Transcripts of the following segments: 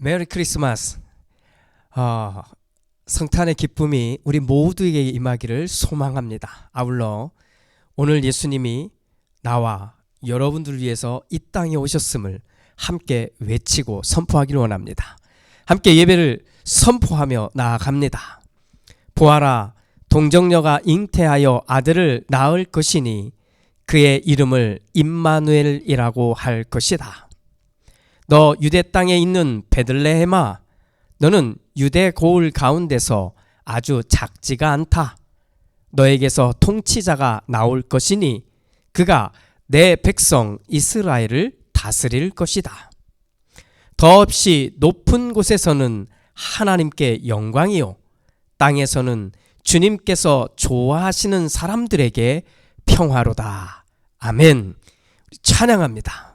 메리 크리스마스. 성탄의 기쁨이 우리 모두에게 임하기를 소망합니다. 아울러 오늘 예수님이 나와 여러분들을 위해서 이 땅에 오셨음을 함께 외치고 선포하기를 원합니다. 함께 예배를 선포하며 나아갑니다. 보아라, 동정녀가 잉태하여 아들을 낳을 것이니 그의 이름을 임마누엘이라고 할 것이다. 너 유대 땅에 있는 베들레헴아, 너는 유대 고을 가운데서 아주 작지가 않다. 너에게서 통치자가 나올 것이니 그가 내 백성 이스라엘을 다스릴 것이다. 더없이 높은 곳에서는 하나님께 영광이요, 땅에서는 주님께서 좋아하시는 사람들에게 평화로다. 아멘. 찬양합니다.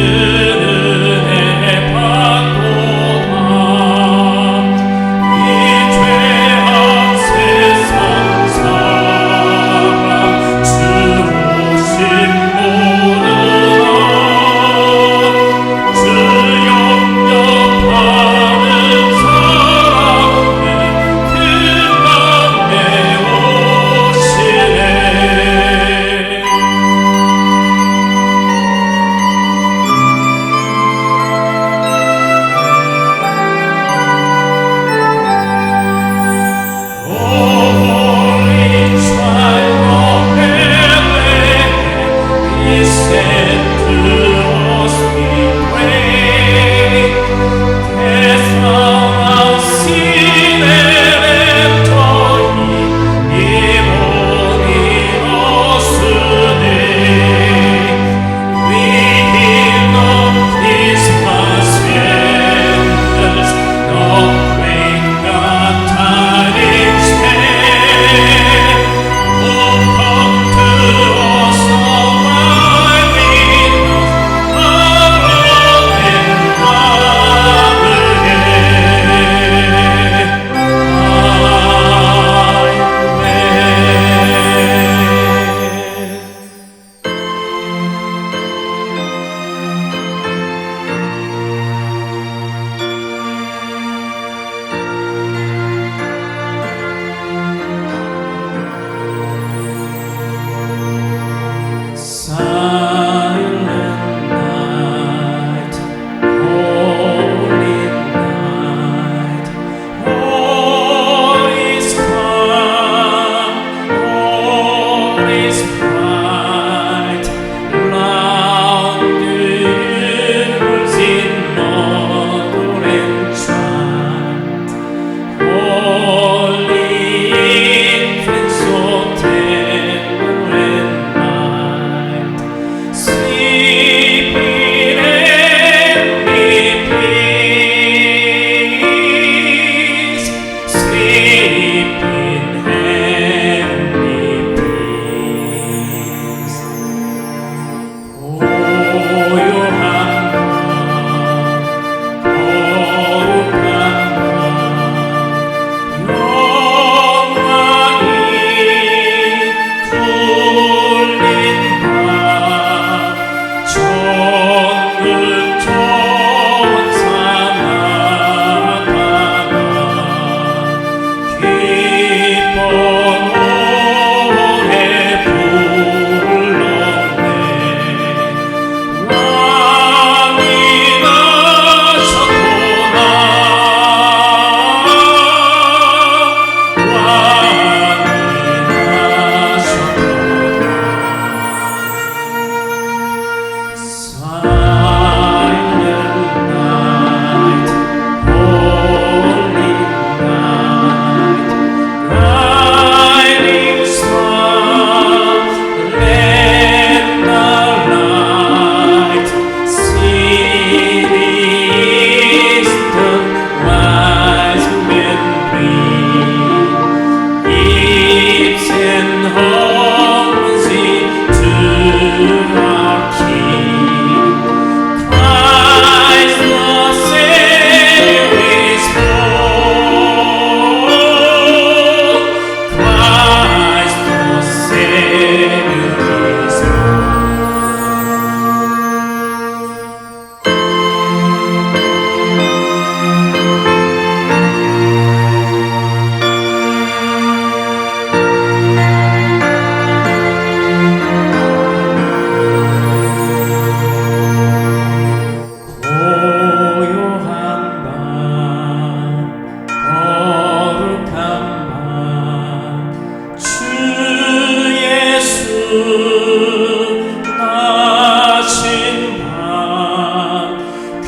그는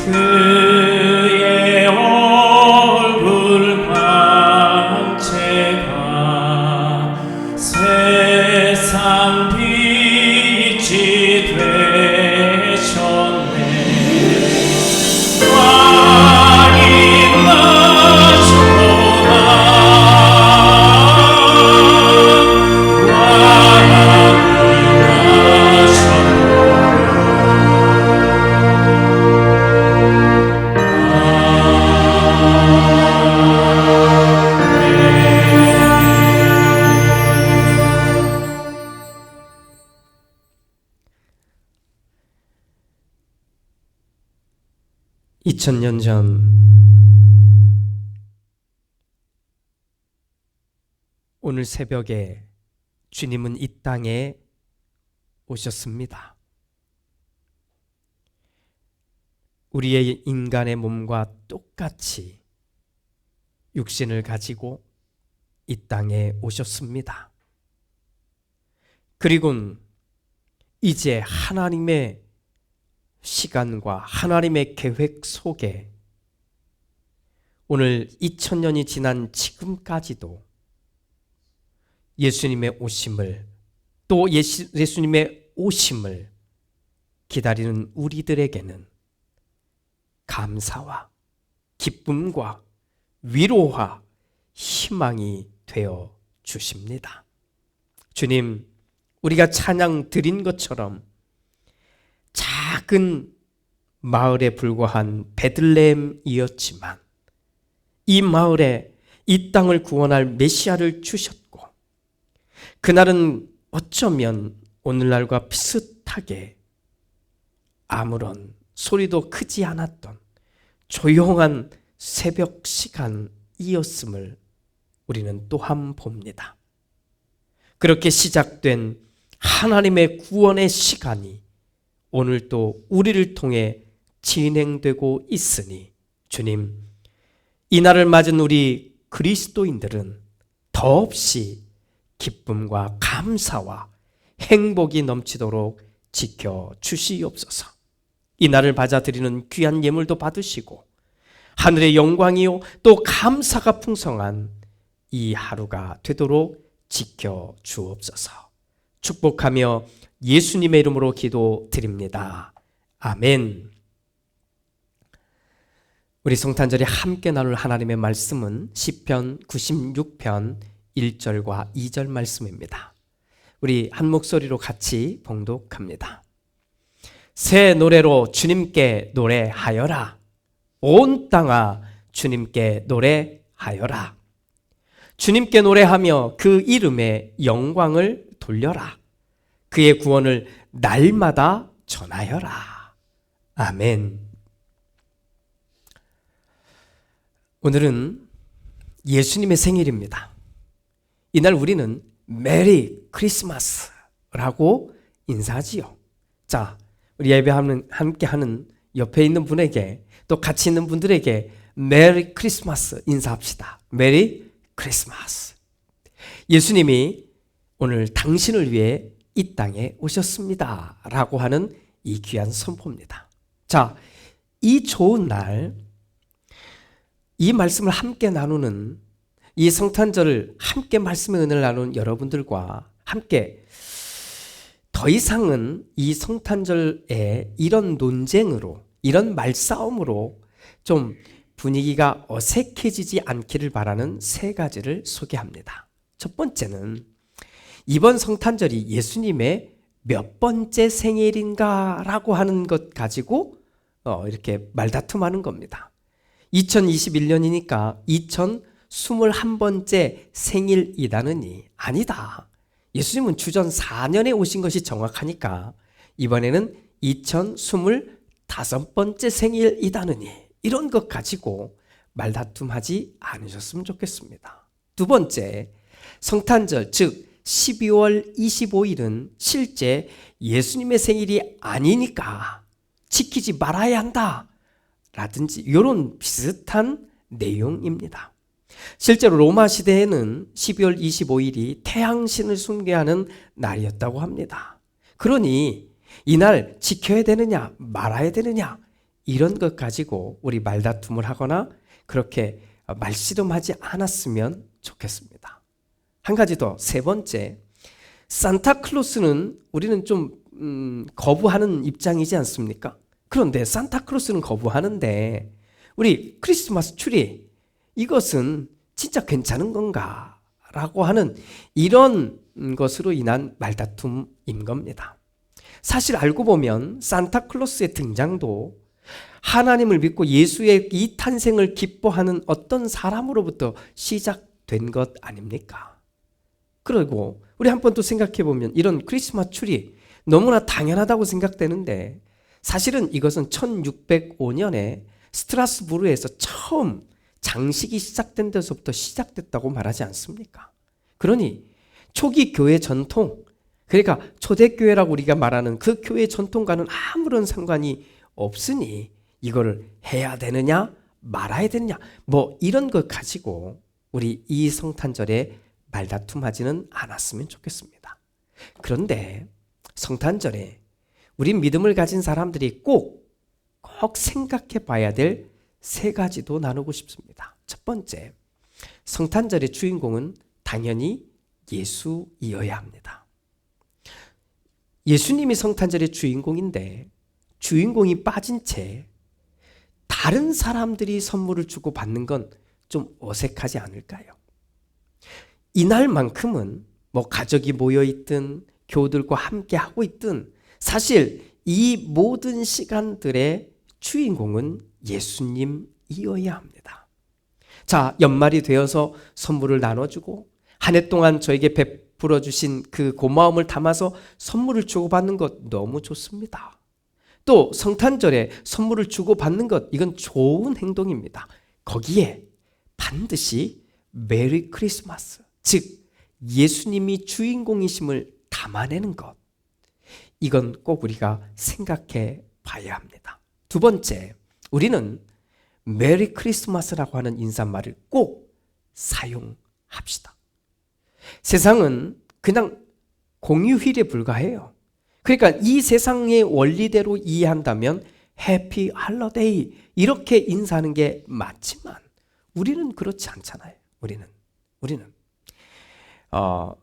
그의 얼굴 광채가 세상 빛이 되셨네. 왕이 나셨구나. 왕이 나셨구나. 2000년 전 오늘 새벽에 주님은 이 땅에 오셨습니다. 우리의 인간의 몸과 똑같이 육신을 가지고 이 땅에 오셨습니다. 그리고 이제 하나님의 시간과 하나님의 계획 속에 오늘 2000년이 지난 지금까지도 예수님의 오심을, 또 예수님의 오심을 기다리는 우리들에게는 감사와 기쁨과 위로와 희망이 되어 주십니다. 주님, 우리가 찬양 드린 것처럼 작은 마을에 불과한 베들레헴이었지만 이 마을에 이 땅을 구원할 메시아를 주셨고, 그날은 어쩌면 오늘날과 비슷하게 아무런 소리도 크지 않았던 조용한 새벽 시간이었음을 우리는 또한 봅니다. 그렇게 시작된 하나님의 구원의 시간이 오늘 또 우리를 통해 진행되고 있으니 주님, 이날을 맞은 우리 그리스도인들은 더없이 기쁨과 감사와 행복이 넘치도록 지켜주시옵소서. 이날을 맞아들이는 귀한 예물도 받으시고 하늘의 영광이요 또 감사가 풍성한 이 하루가 되도록 지켜주옵소서. 축복하며 예수님의 이름으로 기도드립니다. 아멘. 우리 성탄절에 함께 나눌 하나님의 말씀은 시편 96편 1절과 2절 말씀입니다. 우리 한 목소리로 같이 봉독합니다. 새 노래로 주님께 노래하여라. 온 땅아 주님께 노래하여라. 주님께 노래하며 그 이름의 영광을 돌려라. 그의 구원을 날마다 전하여라. 아멘. 오늘은 예수님의 생일입니다. 이날 우리는 메리 크리스마스라고 인사하지요. 자, 우리 함께하는 옆에 있는 분에게 또 같이 있는 분들에게 메리 크리스마스 인사합시다. 메리 크리스마스. 예수님이 오늘 당신을 위해 이 땅에 오셨습니다 라고 하는 이 귀한 선포입니다. 자, 이 좋은 날, 이 말씀을 함께 나누는, 이 성탄절을 함께 말씀의 은혜를 나누는 여러분들과 함께 더 이상은 이 성탄절에 이런 논쟁으로, 이런 말싸움으로 좀 분위기가 어색해지지 않기를 바라는 세 가지를 소개합니다. 첫 번째는 이번 성탄절이 예수님의 몇 번째 생일인가라고 하는 것 가지고 이렇게 말다툼하는 겁니다. 2021년이니까 2021번째 생일이다느니 아니다. 예수님은 주전 4년에 오신 것이 정확하니까 이번에는 2025번째 생일이다느니 이런 것 가지고 말다툼하지 않으셨으면 좋겠습니다. 두 번째, 성탄절 즉 12월 25일은 실제 예수님의 생일이 아니니까 지키지 말아야 한다 라든지 이런 비슷한 내용입니다. 실제로 로마 시대에는 12월 25일이 태양신을 숭배하는 날이었다고 합니다. 그러니 이날 지켜야 되느냐 말아야 되느냐 이런 것 가지고 우리 말다툼을 하거나 그렇게 말씨름하지 않았으면 좋겠습니다. 한 가지 더, 세 번째, 산타클로스는 우리는 좀 거부하는 입장이지 않습니까? 그런데 산타클로스는 거부하는데 우리 크리스마스 트리, 이것은 진짜 괜찮은 건가? 라고 하는 이런 것으로 인한 말다툼인 겁니다. 사실 알고 보면 산타클로스의 등장도 하나님을 믿고 예수의 이 탄생을 기뻐하는 어떤 사람으로부터 시작된 것 아닙니까? 그리고 우리 한 번 또 생각해 보면 이런 크리스마스 트리 너무나 당연하다고 생각되는데 사실은 이것은 1605년에 스트라스부르에서 처음 장식이 시작된 데서부터 시작됐다고 말하지 않습니까? 그러니 초기 교회 전통, 그러니까 초대교회라고 우리가 말하는 그 교회 전통과는 아무런 상관이 없으니 이거를 해야 되느냐 말아야 되느냐 뭐 이런 것 가지고 우리 이 성탄절에 말다툼하지는 않았으면 좋겠습니다. 그런데 성탄절에 우리 믿음을 가진 사람들이 꼭 생각해 봐야 될 세 가지도 나누고 싶습니다. 첫 번째, 성탄절의 주인공은 당연히 예수이어야 합니다. 예수님이 성탄절의 주인공인데 주인공이 빠진 채 다른 사람들이 선물을 주고 받는 건 좀 어색하지 않을까요? 이날만큼은 뭐 가족이 모여있든 교우들과 함께 하고 있든 사실 이 모든 시간들의 주인공은 예수님이어야 합니다. 자, 연말이 되어서 선물을 나눠주고 한 해 동안 저에게 베풀어 주신 그 고마움을 담아서 선물을 주고받는 것 너무 좋습니다. 또 성탄절에 선물을 주고받는 것, 이건 좋은 행동입니다. 거기에 반드시 메리 크리스마스, 즉 예수님이 주인공이심을 담아내는 것, 이건 꼭 우리가 생각해 봐야 합니다. 두 번째, 우리는 메리 크리스마스라고 하는 인사말을 꼭 사용합시다. 세상은 그냥 공휴일에 불과해요. 그러니까 이 세상의 원리대로 이해한다면 해피 할러데이 이렇게 인사하는 게 맞지만 우리는 그렇지 않잖아요. 우리는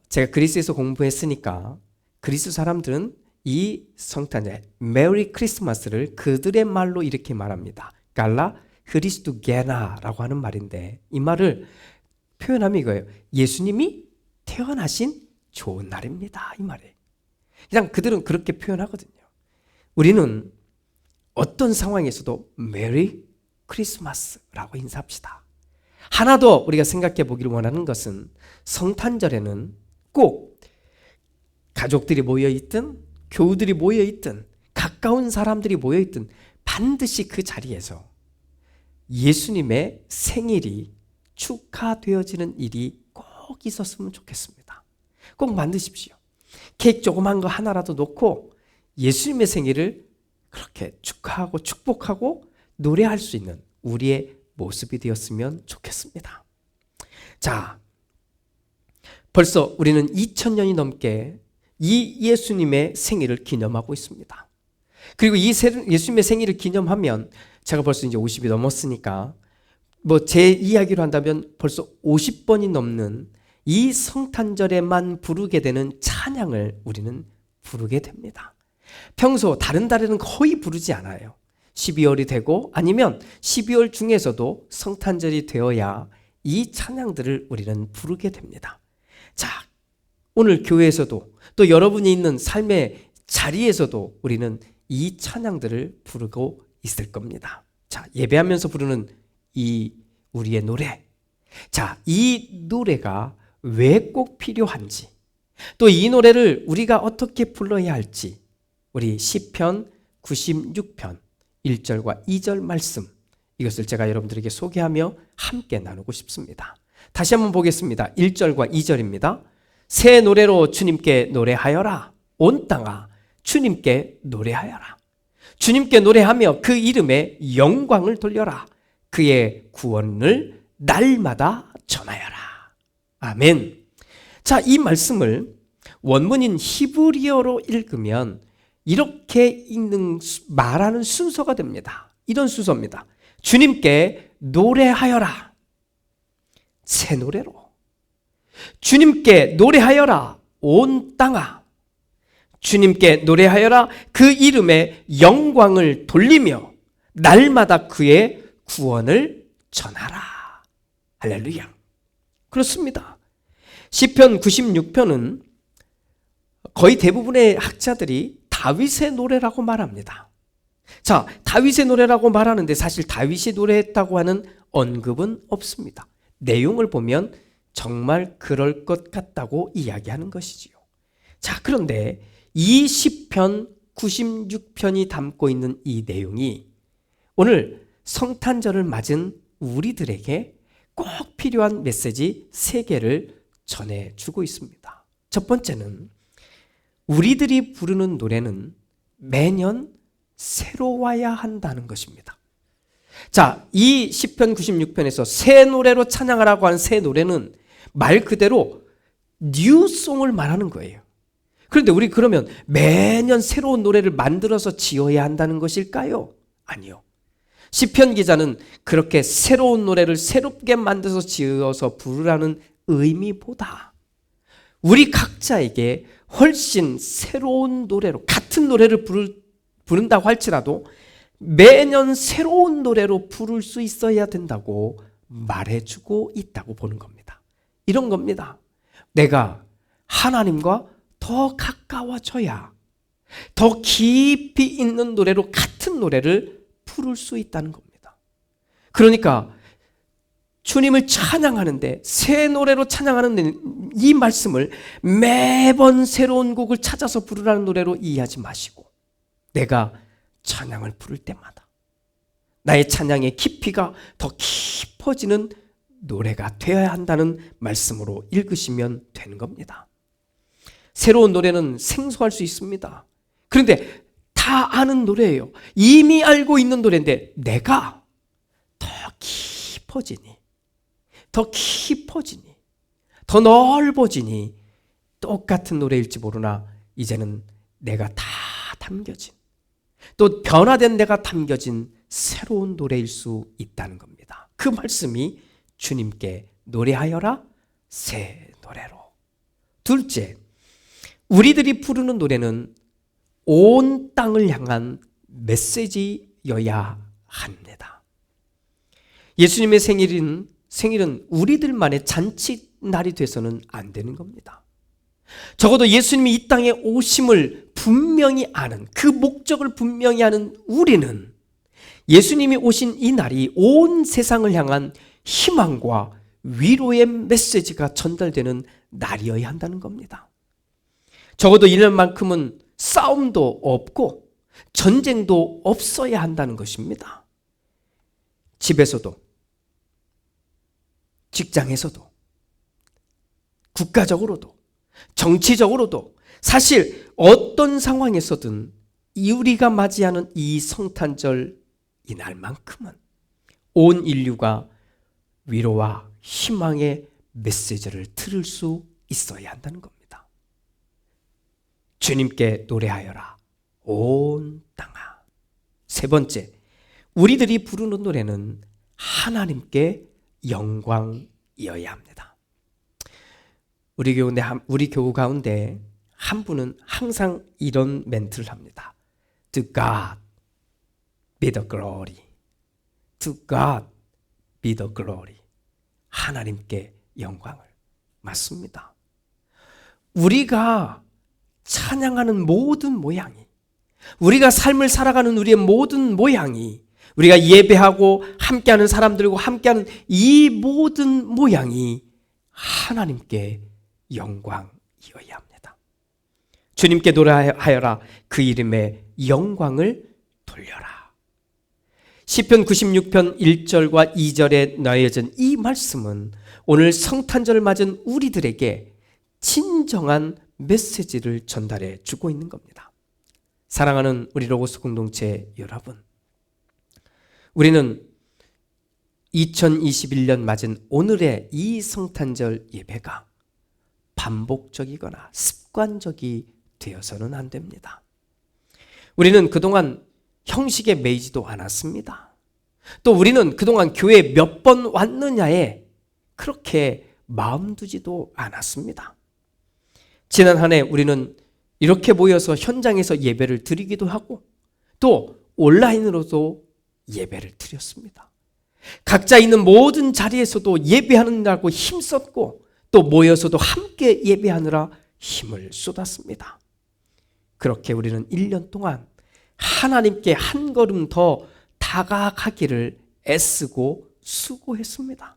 제가 그리스에서 공부했으니까 그리스 사람들은 이 성탄절 메리 크리스마스를 그들의 말로 이렇게 말합니다. 갈라 크리스투게나라고 하는 말인데 이 말을 표현하면 이거예요. 예수님이 태어나신 좋은 날입니다. 이 말이에요. 그냥 그들은 그렇게 표현하거든요. 우리는 어떤 상황에서도 메리 크리스마스라고 인사합시다. 하나 더 우리가 생각해 보기를 원하는 것은 성탄절에는 꼭 가족들이 모여있든 교우들이 모여있든 가까운 사람들이 모여있든 반드시 그 자리에서 예수님의 생일이 축하되어지는 일이 꼭 있었으면 좋겠습니다. 꼭 만드십시오. 케이크 조그만 거 하나라도 놓고 예수님의 생일을 그렇게 축하하고 축복하고 노래할 수 있는 우리의 모습이 되었으면 좋겠습니다. 자, 벌써 우리는 2000년이 넘게 이 예수님의 생일을 기념하고 있습니다. 그리고 이 예수님의 생일을 기념하면 제가 벌써 이제 50이 넘었으니까 뭐 제 이야기로 한다면 벌써 50번이 넘는 이 성탄절에만 부르게 되는 찬양을 우리는 부르게 됩니다. 평소 다른 달에는 거의 부르지 않아요. 12월이 되고 아니면 12월 중에서도 성탄절이 되어야 이 찬양들을 우리는 부르게 됩니다. 자, 오늘 교회에서도 또 여러분이 있는 삶의 자리에서도 우리는 이 찬양들을 부르고 있을 겁니다. 자, 예배하면서 부르는 이 우리의 노래. 자, 이 노래가 왜 꼭 필요한지, 또 이 노래를 우리가 어떻게 불러야 할지 우리 시편 96편 1절과 2절 말씀, 이것을 제가 여러분들에게 소개하며 함께 나누고 싶습니다. 다시 한번 보겠습니다. 1절과 2절입니다. 새 노래로 주님께 노래하여라. 온 땅아 주님께 노래하여라. 주님께 노래하며 그 이름에 영광을 돌려라. 그의 구원을 날마다 전하여라. 아멘. 자, 이 말씀을 원문인 히브리어로 읽으면 이렇게 말하는 순서가 됩니다. 이런 순서입니다. 주님께 노래하여라. 새 노래로. 주님께 노래하여라. 온 땅아. 주님께 노래하여라. 그 이름의 영광을 돌리며 날마다 그의 구원을 전하라. 할렐루야. 그렇습니다. 시편 96편은 거의 대부분의 학자들이 다윗의 노래라고 말합니다. 자, 다윗의 노래라고 말하는데 사실 다윗이 노래했다고 하는 언급은 없습니다. 내용을 보면 정말 그럴 것 같다고 이야기하는 것이지요. 자, 그런데 이 시편 96편이 담고 있는 이 내용이 오늘 성탄절을 맞은 우리들에게 꼭 필요한 메시지 3개를 전해주고 있습니다. 첫 번째는 우리들이 부르는 노래는 매년 새로워야 한다는 것입니다. 자, 이 시편 96편에서 새 노래로 찬양하라고 하는 새 노래는 말 그대로 뉴송을 말하는 거예요. 그런데 우리 그러면 매년 새로운 노래를 만들어서 지어야 한다는 것일까요? 아니요. 시편 기자는 그렇게 새로운 노래를 새롭게 만들어서 지어서 부르라는 의미보다 우리 각자에게 훨씬 새로운 노래로, 같은 노래를 부른다고 할지라도 매년 새로운 노래로 부를 수 있어야 된다고 말해주고 있다고 보는 겁니다. 이런 겁니다. 내가 하나님과 더 가까워져야 더 깊이 있는 노래로 같은 노래를 부를 수 있다는 겁니다. 그러니까 주님을 찬양하는데 새 노래로 찬양하는 이 말씀을 매번 새로운 곡을 찾아서 부르라는 노래로 이해하지 마시고 내가 찬양을 부를 때마다 나의 찬양의 깊이가 더 깊어지는 노래가 되어야 한다는 말씀으로 읽으시면 되는 겁니다. 새로운 노래는 생소할 수 있습니다. 그런데 다 아는 노래예요. 이미 알고 있는 노래인데 내가 더 깊어지니 더 넓어지니 똑같은 노래일지 모르나 이제는 내가 다 담겨진 또 변화된 내가 담겨진 새로운 노래일 수 있다는 겁니다. 그 말씀이 주님께 노래하여라 새 노래로. 둘째, 우리들이 부르는 노래는 온 땅을 향한 메시지여야 합니다. 예수님의 생일은 우리들만의 잔치날이 돼서는 안 되는 겁니다. 적어도 예수님이 이 땅에 오심을 분명히 아는, 그 목적을 분명히 아는 우리는 예수님이 오신 이 날이 온 세상을 향한 희망과 위로의 메시지가 전달되는 날이어야 한다는 겁니다. 적어도 이날만큼은 싸움도 없고 전쟁도 없어야 한다는 것입니다. 집에서도, 직장에서도, 국가적으로도, 정치적으로도 사실 어떤 상황에서든 우리가 맞이하는 이 성탄절 이날만큼은 온 인류가 위로와 희망의 메시지를 들을 수 있어야 한다는 겁니다. 주님께 노래하여라 온 땅아. 세 번째, 우리들이 부르는 노래는 하나님께 영광이어야 합니다. 우리 교우 가운데 한 분은 항상 이런 멘트를 합니다. To God be the glory. To God be the glory. 하나님께 영광을. 맞습니다. 우리가 찬양하는 모든 모양이, 우리가 삶을 살아가는 우리의 모든 모양이, 우리가 예배하고 함께하는 사람들과 함께하는 이 모든 모양이 하나님께 영광이어야 합니다. 주님께 노래하여라 그 이름의 영광을 돌려라. 시편 96편 1절과 2절에 넣어진 이 말씀은 오늘 성탄절을 맞은 우리들에게 진정한 메시지를 전달해 주고 있는 겁니다. 사랑하는 우리 로고스 공동체 여러분, 우리는 2021년 맞은 오늘의 이 성탄절 예배가 반복적이거나 습관적이 되어서는 안 됩니다. 우리는 그동안 형식에 매이지도 않았습니다. 또 우리는 그동안 교회에 몇 번 왔느냐에 그렇게 마음 두지도 않았습니다. 지난 한 해 우리는 이렇게 모여서 현장에서 예배를 드리기도 하고 또 온라인으로도 예배를 드렸습니다. 각자 있는 모든 자리에서도 예배하느라고 힘썼고 또 모여서도 함께 예배하느라 힘을 쏟았습니다. 그렇게 우리는 1년 동안 하나님께 한 걸음 더 다가가기를 애쓰고 수고했습니다.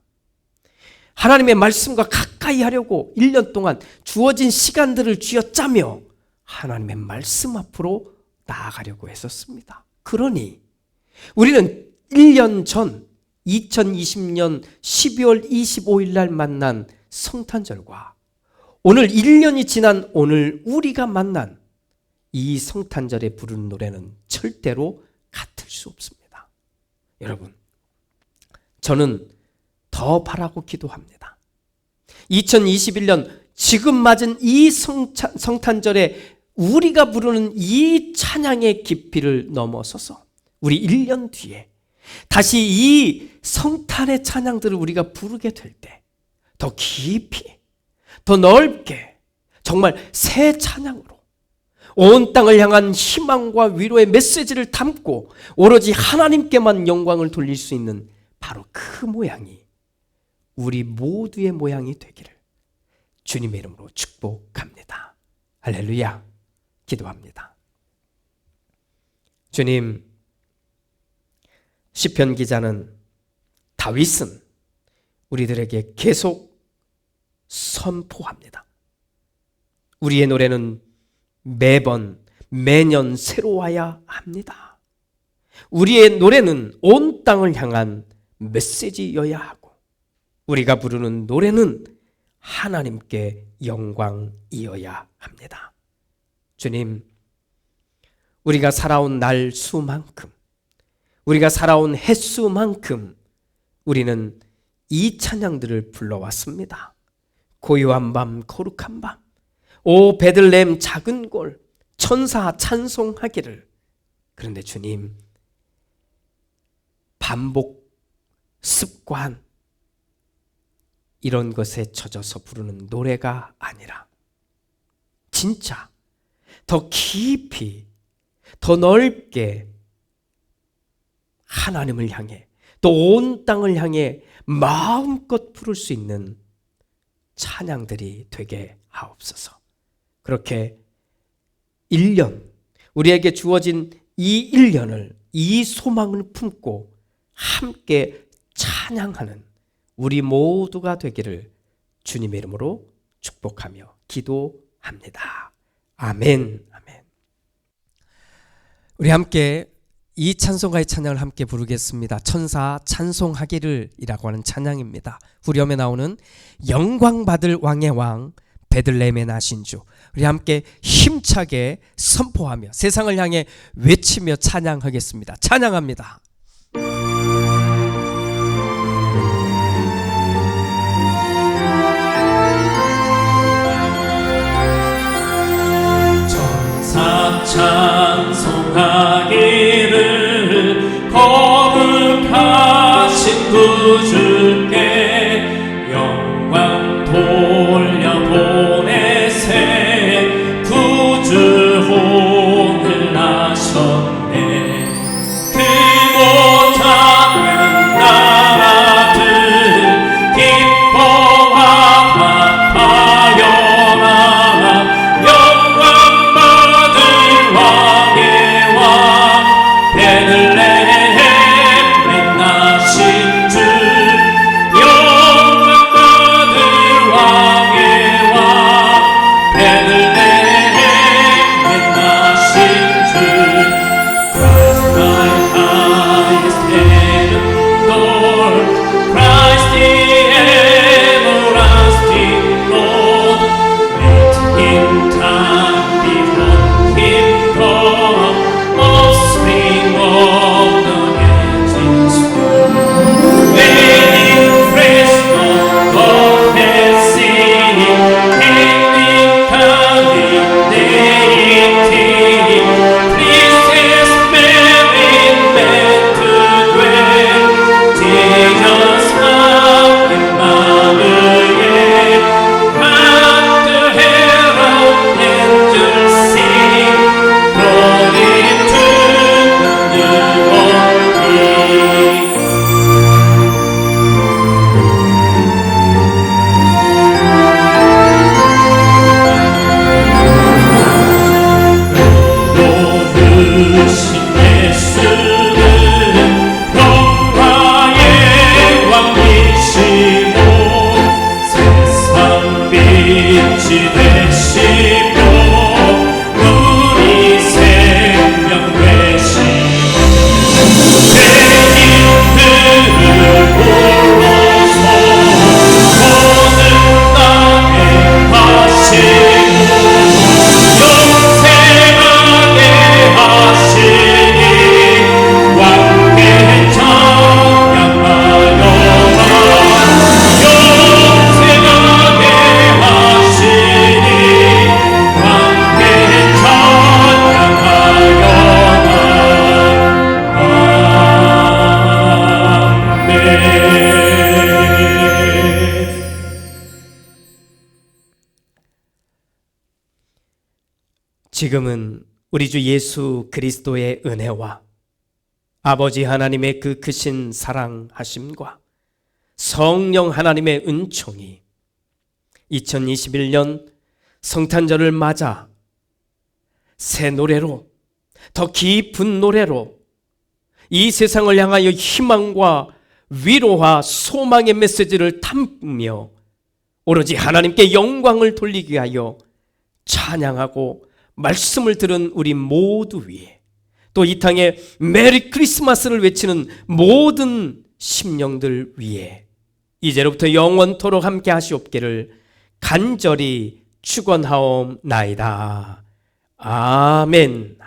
하나님의 말씀과 가까이 하려고 1년 동안 주어진 시간들을 쥐어짜며 하나님의 말씀 앞으로 나아가려고 했었습니다. 그러니 우리는 1년 전 2020년 12월 25일 날 만난 성탄절과 오늘 1년이 지난 오늘 우리가 만난 이 성탄절에 부르는 노래는 절대로 같을 수 없습니다. 여러분, 저는 더 바라고 기도합니다. 2021년 지금 맞은 이 성탄절에 우리가 부르는 이 찬양의 깊이를 넘어서서 우리 1년 뒤에 다시 이 성탄의 찬양들을 우리가 부르게 될 때 더 깊이, 더 넓게 정말 새 찬양으로 온 땅을 향한 희망과 위로의 메시지를 담고 오로지 하나님께만 영광을 돌릴 수 있는 바로 그 모양이 우리 모두의 모양이 되기를 주님의 이름으로 축복합니다. 할렐루야. 기도합니다. 주님, 시편 기자는 다윗은 우리들에게 계속 선포합니다. 우리의 노래는 매번 매년 새로워야 합니다. 우리의 노래는 온 땅을 향한 메시지여야 하고 우리가 부르는 노래는 하나님께 영광이어야 합니다. 주님, 우리가 살아온 날 수만큼, 우리가 살아온 햇수만큼 우리는 이 찬양들을 불러왔습니다. 고요한 밤, 거룩한 밤, 오 베들레헴 작은 골, 천사 찬송하기를. 그런데 주님, 반복, 습관 이런 것에 젖어서 부르는 노래가 아니라 진짜 더 깊이, 더 넓게 하나님을 향해 또 온 땅을 향해 마음껏 부를 수 있는 찬양들이 되게 하옵소서. 그렇게 1년, 우리에게 주어진 이 1년을, 이 소망을 품고 함께 찬양하는 우리 모두가 되기를 주님의 이름으로 축복하며 기도합니다. 아멘. 아멘. 우리 함께 이 찬송가의 찬양을 함께 부르겠습니다. 천사 찬송하기를 이라고 하는 찬양입니다. 후렴에 나오는 영광 받을 왕의 왕 베들레헴에 나신 주. 우리 함께 힘차게 선포하며 세상을 향해 외치며 찬양하겠습니다. 찬양합니다. 천사 찬송하기를 거룩하신 구주께 영광 돌려보내세. 구주혼을 나셨네. 크고 작은 나라들 기뻐하여라. 영광 받을 왕의 왕 베들레헴에 나신 주. 지금은 우리 주 예수 그리스도의 은혜와 아버지 하나님의 그 크신 사랑하심과 성령 하나님의 은총이 2021년 성탄절을 맞아 새 노래로, 더 깊은 노래로 이 세상을 향하여 희망과 위로와 소망의 메시지를 담으며 오로지 하나님께 영광을 돌리기 위하여 찬양하고 말씀을 들은 우리 모두 위에, 또 이 땅에 메리 크리스마스를 외치는 모든 심령들 위에 이제로부터 영원토록 함께 하시옵기를 간절히 축원하옵나이다. 아멘.